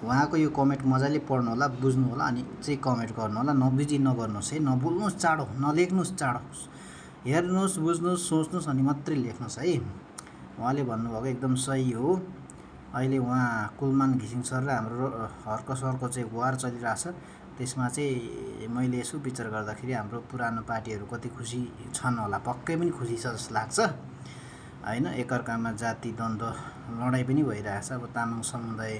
उहाँको यो कमेन्ट मजाले पढ्नु होला, बुझ्नु होला, अनि चाहिँ कमेन्ट गर्नु होला। नबुझी नगर्नुहोस् है, नबोल्नुहोस् चाँडो, नलेख्नुहोस् चाँडो, हेर्नुहोस्, बुझ्नुहोस्, सोच्नुहोस् अनि मात्रै लेख्नुहोस् है। उहाँले भन्नुभएको एकदम सही हो। अहिले उहाँ कुलमान घिसिङ सर र हाम्रो हर्क सरको चाहिँ वार चलिरहेछ। त्यसमा चाहिँ मैले यसो विचार गर्दाखेरि हाम्रो पुरानो पार्टीहरू कति खुसी छन् होला, पक्कै पनि खुसी छ जस्तो लाग्छ हैन। एकअर्कामा जाति द्वन्द्व लडाइँ पनि भइरहेछ। अब तामाङ समुदाय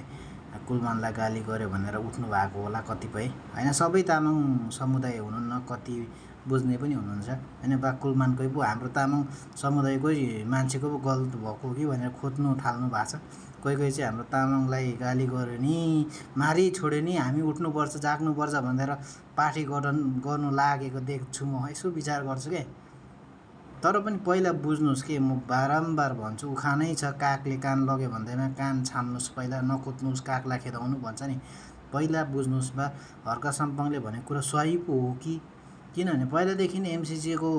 कुलमानलाई गाली गर्यो भनेर उठ्नु भएको होला कतिपय हैन। सबै तामाङ समुदाय हुनुहुन्न, कति बुझ्ने पनि हुनुहुन्छ हैन। बा कुलमानकै पो हाम्रो तामाङ समुदायकै मान्छेको पो गलत भएको कि भनेर खोज्नु थाल्नु भएको छ। कोही कोही चाहिँ हाम्रो तामाङलाई गाली गर्यो नि, मारि छोड्यो नि, हामी उठ्नुपर्छ, जाग्नुपर्छ भनेर पार्टी गर्नु लागेको देख्छु म। यसो विचार गर्छु के। तर पनि पहिला बुझ्नुहोस् के, म बारम्बार भन्छु, उखानै छ कागले कान लग्यो भन्दैमा कान छाम्नुहोस्, पहिला नकुद्नुहोस् कागलाई खेदाउनु भन्छ नि। पहिला बुझ्नुहोस् बा हर्क सम्पङले भनेको कुरा सही पो हो कि, किनभने पहिलादेखि नै एमसिसीको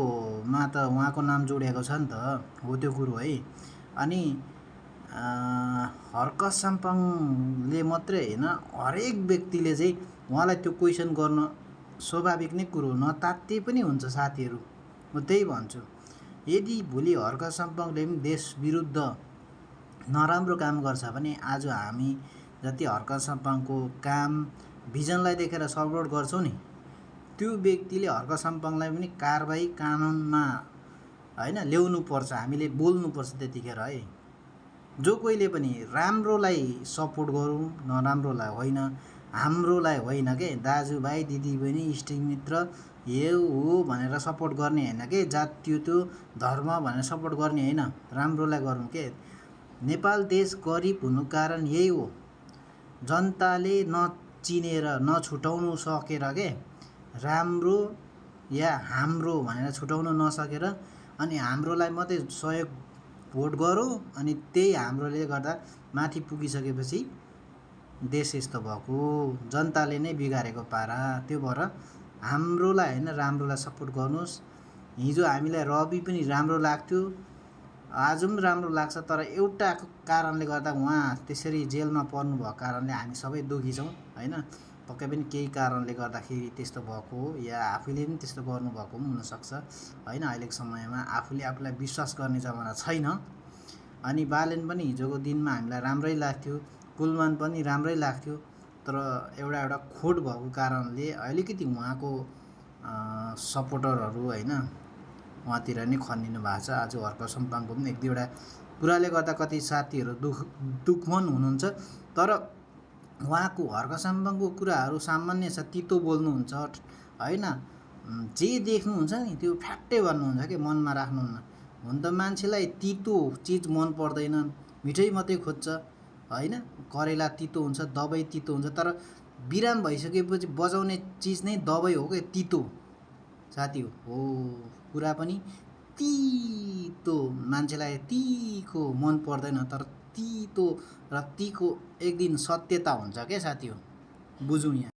मा त उहाँको नाम जोडिएको छ नि त, हो त्यो कुरो है। अनि हर्क सम्पङले मात्रै होइन, हरेक व्यक्तिले चाहिँ उहाँलाई त्यो क्वेसन गर्न स्वाभाविक नै कुरो, नतात्तिए पनि हुन्छ साथीहरू। म त्यही भन्छु, यदि भोलि हर्क सम्पङले पनि देश विरुद्ध नराम्रो काम गर्छ भने आज हामी जति हर्क सम्पङको काम भिजनलाई देखेर सपोर्ट गर्छौँ नि, त्यो व्यक्तिले हर्क सम्पङलाई पनि कारबाही कानुनमा हैन ल्याउनुपर्छ। हामीले बोल्नुपर्छ त्यतिखेर है। जो कोहीले पनि राम्रोलाई सपोर्ट गरौँ, नराम्रोलाई होइन, हाम्रोलाई होइन के, दाजुभाइ दिदीबहिनी इष्टमित्र यो हो भनेर सपोर्ट गर्ने होइन के, जातीय त्यो धर्म भनेर सपोर्ट गर्ने होइन, राम्रोलाई गरौँ के। नेपाल देश गरिब हुनुको कारण यही हो, जनताले नचिनेर नछुटाउनु सकेर के, राम्रो या हाम्रो भनेर छुटाउन नसकेर अनि हाम्रोलाई मात्रै सहयोग भोट गरौँ, अनि त्यही हाम्रोले गर्दा माथि पुगिसकेपछि देश यस्तो भएको, जनताले नै बिगारेको पारा। त्यो भएर हाम्रोलाई होइन, राम्रोलाई सपोर्ट गर्नुहोस्। हिजो हामीलाई रवि पनि राम्रो लाग्थ्यो, आज पनि राम्रो लाग्छ, तर एउटा कारणले गर्दा उहाँ त्यसरी जेलमा पर्नु भएको कारणले हामी सबै दुखी छौँ हैन। पक्कै पनि केही कारणले गर्दाखेरि त्यस्तो भएको हो, या आफैले पनि त्यस्तो गर्नुभएको पनि हुनसक्छ हैन। अहिलेको समयमा आफूले आफूलाई विश्वास गर्ने जमाना छैन। अनि बालेन पनि हिजोको दिनमा हामीलाई राम्रै लाग्थ्यो, कुलमान पनि राम्रै लाग्थ्यो, तर एउटा खोट भएको कारणले अलिकति उहाँको सपोर्टरहरू हैन उहाँतिर नै खनिनु भएको छ। आज हर्क सम्पङको पनि एक दुईवटा कुराले गर्दा कति साथीहरू दुखमन हुनुहुन्छ, तर उहाँको हर्क सम्पङको कुराहरू सामान्य छ, तितो बोल्नुहुन्छ हैन। जे देख्नुहुन्छ नि त्यो फ्याट्टै भन्नुहुन्छ कि मनमा राख्नुहुन्न। हुन त मान्छेलाई तितो चिज मन पर्दैन, मिठै मात्रै खोज्छ हैन। करेला तितो हुन्छ, दबाई तितो हुन्छ, तर बिराम भइसकेपछि बजाउने चिज नै दबाई हो के, तितो साथी हो। कुरा पनि तितो, मान्छेलाई तीखो मन पर्दैन, तर तितो र तीखो एक दिन सत्यता हुन्छ के साथी हो, बुझौँ यहाँ।